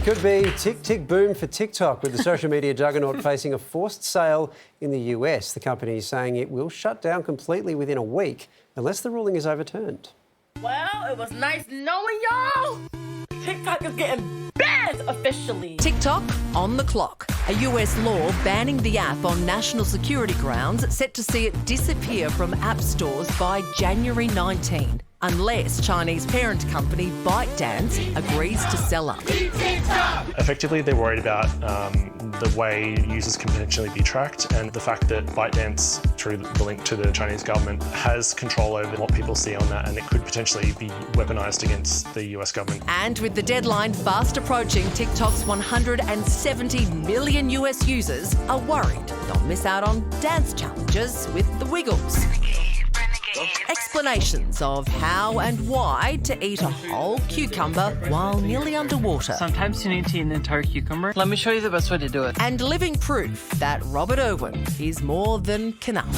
Could be tick boom for TikTok, with the social media juggernaut facing a forced sale in the US. The company is saying it will shut down completely within a week unless the ruling is overturned. Well, it was nice knowing y'all. TikTok is getting banned officially. TikTok on the clock. A US law banning the app on national security grounds set to see it disappear from app stores by January 19, unless Chinese parent company ByteDance agrees to sell up. Effectively, they're worried about the way users can potentially be tracked, and the fact that ByteDance, through the link to the Chinese government, has control over what people see on that, and it could potentially be weaponised against the US government. And with the deadline fast approaching, TikTok's 170 million US users are worried they'll miss out on dance challenges with the Wiggles. Explanations of how and why to eat a whole cucumber while nearly underwater. Sometimes you need to eat an entire cucumber. Let me show you the best way to do it. And living proof that Robert Irwin is more than Knuff.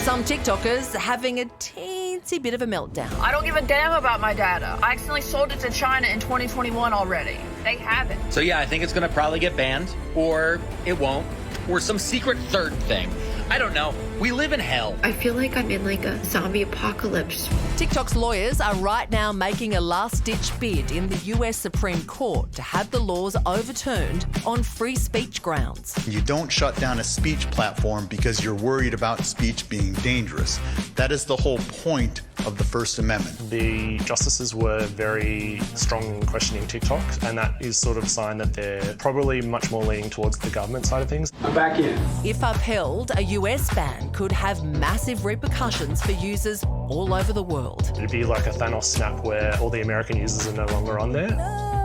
Some TikTokers having a teensy bit of a meltdown. I don't give a damn about my data. I accidentally sold it to China in 2021 already. They have it. So yeah, I think it's gonna probably get banned, or it won't, or some secret third thing. I don't know. We live in hell. I feel like I'm in like a zombie apocalypse. TikTok's lawyers are right now making a last-ditch bid in the US Supreme Court to have the laws overturned on free speech grounds. You don't shut down a speech platform because you're worried about speech being dangerous. That is the whole point of the First Amendment. The justices were very strong in questioning TikTok, and that is sort of a sign that they're probably much more leaning towards the government side of things. I'm back in. If upheld, a US ban could have massive repercussions for users all over the world. It'd be like a Thanos snap where all the American users are no longer on there.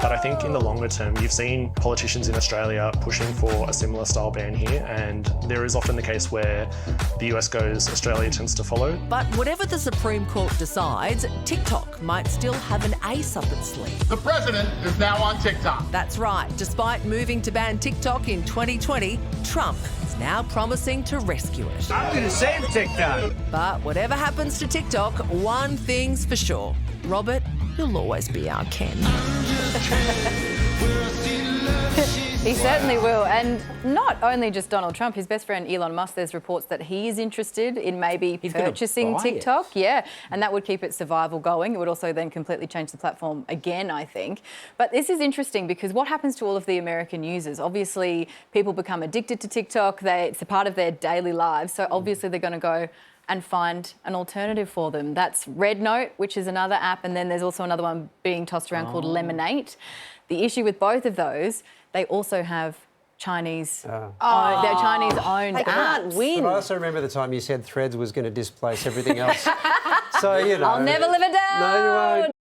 But I think in the longer term, you've seen politicians in Australia pushing for a similar style ban here, and there is often the case where the US goes, Australia tends to follow. But whatever the Supreme Court decides, TikTok might still have an ace up its sleeve. The president is now on TikTok. That's right. Despite moving to ban TikTok in 2020, Trump is now promising to rescue it. I'm going to save TikTok. But whatever happens to TikTok, one thing's for sure. Robert, you'll always be our Ken. He certainly will. And not only just Donald Trump, his best friend Elon Musk, there's reports that he is interested in maybe purchasing TikTok. Yeah, and that would keep its survival going. It would also then completely change the platform again, I think. But this is interesting because what happens to all of the American users? Obviously, people become addicted to TikTok. It's a part of their daily lives. So obviously they're going to go and find an alternative for them. That's Red Note, which is another app, and then there's also another one being tossed around called Lemonade. The issue with both of those, they also have Chinese, they're Chinese-owned They apps. can't win. But I also remember the time you said Threads was going to displace everything else. So, you know. I'll never live it down. No, you won't.